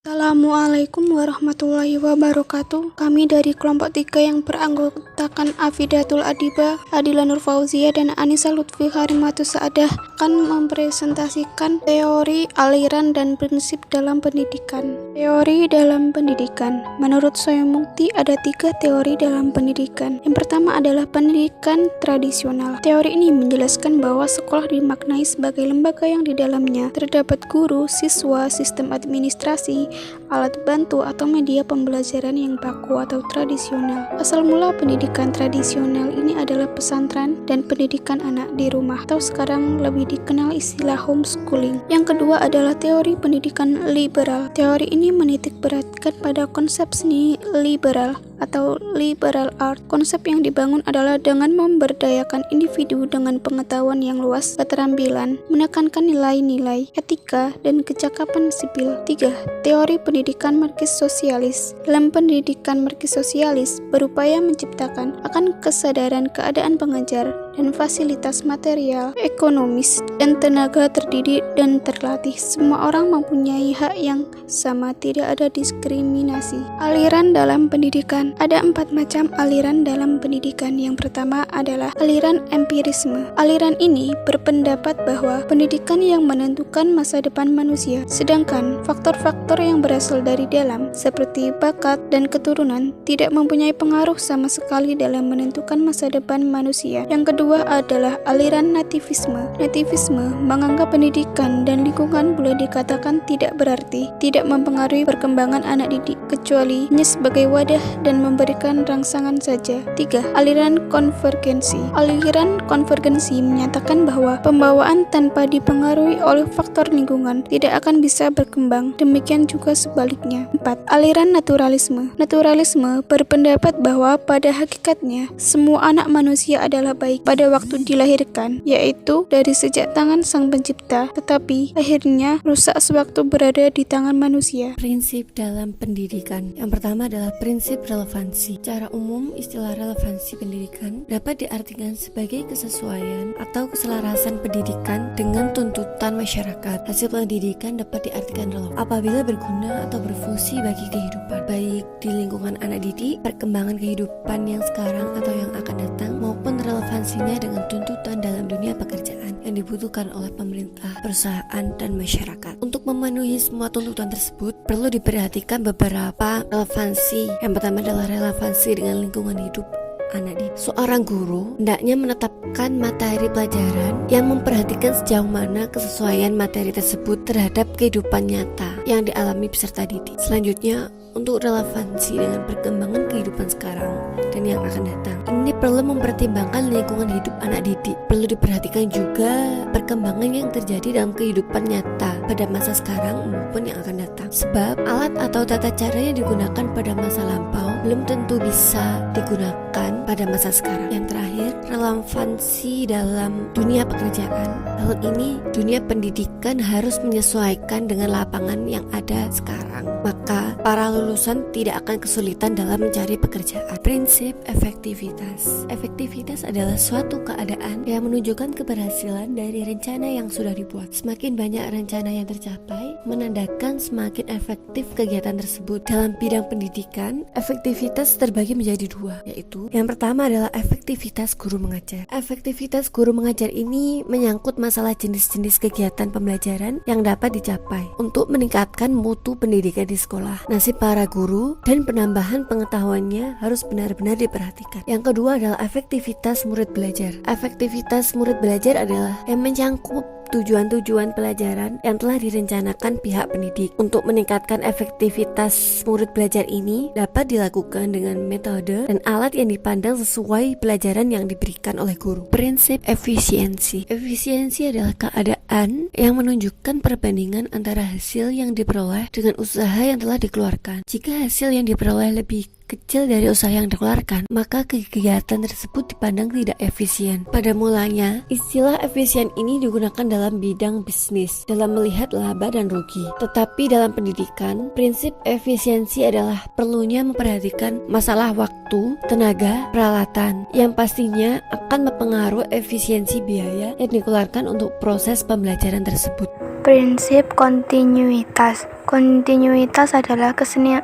Assalamualaikum warahmatullahi wabarakatuh. Kami dari kelompok 3 yang beranggotakan Afidatul Adiba, Adila Nur Fauzia, dan Anissa Lutfi Harimatus Saadah akan mempresentasikan teori, aliran, dan prinsip dalam pendidikan. Teori dalam pendidikan. Menurut Soyomukti ada 3 teori dalam pendidikan. Yang pertama adalah pendidikan tradisional. Teori ini menjelaskan bahwa sekolah dimaknai sebagai lembaga yang di dalamnya terdapat guru, siswa, sistem administrasi, alat bantu atau media pembelajaran yang baku atau tradisional. Asal mula pendidikan tradisional ini adalah pesantren dan pendidikan anak di rumah atau sekarang lebih dikenal istilah homeschooling. Yang kedua adalah teori pendidikan liberal. Teori ini menitik beratkan pada konsep seni liberal atau liberal art. Konsep yang dibangun adalah dengan memberdayakan individu dengan pengetahuan yang luas, keterampilan, menekankan nilai-nilai, etika, dan kecakapan sipil. 3. Teori pendidikan marxis sosialis. Dalam pendidikan marxis sosialis berupaya menciptakan akan kesadaran keadaan pengajar dan fasilitas material, ekonomis, dan tenaga terdidik dan terlatih. Semua orang mempunyai hak yang sama, tidak ada diskriminasi. Aliran dalam pendidikan. Ada 4 macam aliran dalam pendidikan. Yang pertama adalah aliran empirisme. Aliran ini berpendapat bahwa pendidikan yang menentukan masa depan manusia, sedangkan faktor-faktor yang berasal dari dalam, seperti bakat dan keturunan, tidak mempunyai pengaruh sama sekali dalam menentukan masa depan manusia. Yang kedua adalah aliran nativisme. Nativisme menganggap pendidikan dan lingkungan boleh dikatakan tidak berarti, tidak mempengaruhi perkembangan anak didik, kecuali hanya sebagai wadah dan memberikan rangsangan saja. 3. Aliran konvergensi. Aliran konvergensi menyatakan bahwa pembawaan tanpa dipengaruhi oleh faktor lingkungan tidak akan bisa berkembang, demikian juga sebaliknya. 4. Aliran naturalisme. Naturalisme berpendapat bahwa pada hakikatnya semua anak manusia adalah baik pada waktu dilahirkan, yaitu dari sejak tangan sang pencipta, tetapi akhirnya rusak sewaktu berada di tangan manusia. Prinsip dalam pendidikan. Yang pertama adalah prinsip relevansi. Secara umum, istilah relevansi pendidikan dapat diartikan sebagai kesesuaian atau keselarasan pendidikan dengan tuntutan masyarakat. Hasil pendidikan dapat diartikan relevan apabila berguna atau berfungsi bagi kehidupan, baik di lingkungan anak didik, perkembangan kehidupan yang sekarang atau yang akan datang, maupun relevansinya dengan tuntutan dalam dunia pekerjaan yang dibutuhkan oleh pemerintah, perusahaan, dan masyarakat. Untuk memenuhi semua tuntutan tersebut, perlu diperhatikan beberapa relevansi. Yang pertama adalah relevansi dengan lingkungan hidup anak didik. Seorang guru hendaknya menetapkan materi pelajaran yang memperhatikan sejauh mana kesesuaian materi tersebut terhadap kehidupan nyata yang dialami peserta didik. Selanjutnya, untuk relevansi dengan perkembangan kehidupan sekarang dan yang akan datang, ini perlu mempertimbangkan lingkungan hidup anak didik. Perlu diperhatikan juga perkembangan yang terjadi dalam kehidupan nyata pada masa sekarang maupun yang akan datang. Sebab alat atau tata cara yang digunakan pada masa lampau belum tentu bisa digunakan pada masa sekarang. Yang terakhir, relevansi dalam dunia pekerjaan. Hal ini, dunia pendidikan harus menyesuaikan dengan lapangan yang ada sekarang. Maka para lulusan tidak akan kesulitan dalam mencari pekerjaan. Prinsip efektivitas. Efektivitas adalah suatu keadaan yang menunjukkan keberhasilan dari rencana yang sudah dibuat. Semakin banyak rencana yang tercapai, menandakan semakin efektif kegiatan tersebut. Dalam bidang pendidikan, efektivitas terbagi menjadi 2, yaitu yang pertama adalah efektivitas guru mengajar. Efektivitas guru mengajar ini menyangkut masalah jenis-jenis kegiatan pembelajaran yang dapat dicapai untuk meningkatkan mutu pendidikan di sekolah. Nasib para guru dan penambahan pengetahuannya harus benar-benar diperhatikan. Yang kedua adalah efektivitas murid belajar. Efektivitas murid belajar adalah yang menyangkut tujuan-tujuan pelajaran yang telah direncanakan pihak pendidik. Untuk meningkatkan efektivitas murid belajar ini dapat dilakukan dengan metode dan alat yang dipandang sesuai pelajaran yang diberikan oleh guru. Prinsip efisiensi. Efisiensi adalah keadaan yang menunjukkan perbandingan antara hasil yang diperoleh dengan usaha yang telah dikeluarkan. Jika hasil yang diperoleh lebih kecil dari usaha yang dikeluarkan, maka kegiatan tersebut dipandang tidak efisien. Pada mulanya, istilah efisien ini digunakan dalam bidang bisnis, dalam melihat laba dan rugi. Tetapi dalam pendidikan, prinsip efisiensi adalah perlunya memperhatikan masalah waktu, tenaga, peralatan, yang pastinya akan mempengaruhi efisiensi biaya yang dikeluarkan untuk proses pembelajaran tersebut. Prinsip kontinuitas. Kontinuitas adalah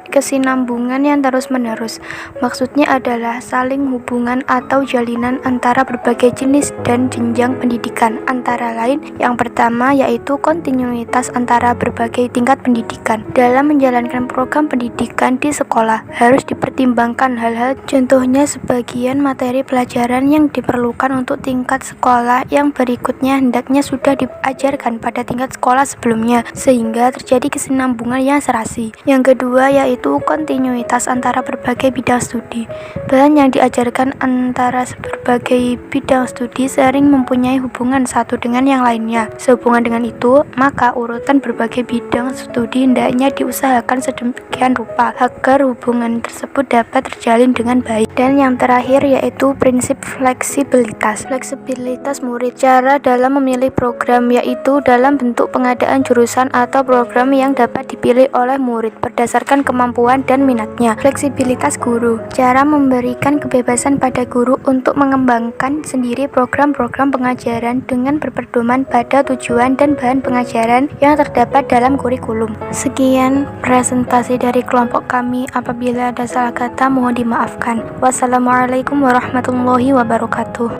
kesinambungan yang terus-menerus. Maksudnya adalah saling hubungan atau jalinan antara berbagai jenis dan jenjang pendidikan. Antara lain, yang pertama yaitu kontinuitas antara berbagai tingkat pendidikan. Dalam menjalankan program pendidikan di sekolah, harus dipertimbangkan hal-hal, contohnya sebagian materi pelajaran yang diperlukan untuk tingkat sekolah yang berikutnya hendaknya sudah diajarkan pada tingkat sekolah sebelumnya, sehingga terjadi kesinambungan yang serasi. Yang kedua yaitu kontinuitas antara berbagai bidang studi. Bahan yang diajarkan antara berbagai bidang studi sering mempunyai hubungan satu dengan yang lainnya. Sehubungan dengan itu, maka urutan berbagai bidang studi hendaknya diusahakan sedemikian rupa agar hubungan tersebut dapat terjalin dengan baik. Dan yang terakhir yaitu prinsip fleksibilitas. Fleksibilitas murid. Cara dalam memilih program yaitu dalam bentuk pengadaan jurusan atau program yang dapat dipilih oleh murid berdasarkan kemampuan dan minatnya. Fleksibilitas guru. Cara memberikan kebebasan pada guru untuk mengembangkan sendiri program-program pengajaran dengan berpedoman pada tujuan dan bahan pengajaran yang terdapat dalam kurikulum. Sekian presentasi dari kelompok kami. Apabila ada salah kata mohon dimaafkan. Wassalamualaikum warahmatullahi wabarakatuh.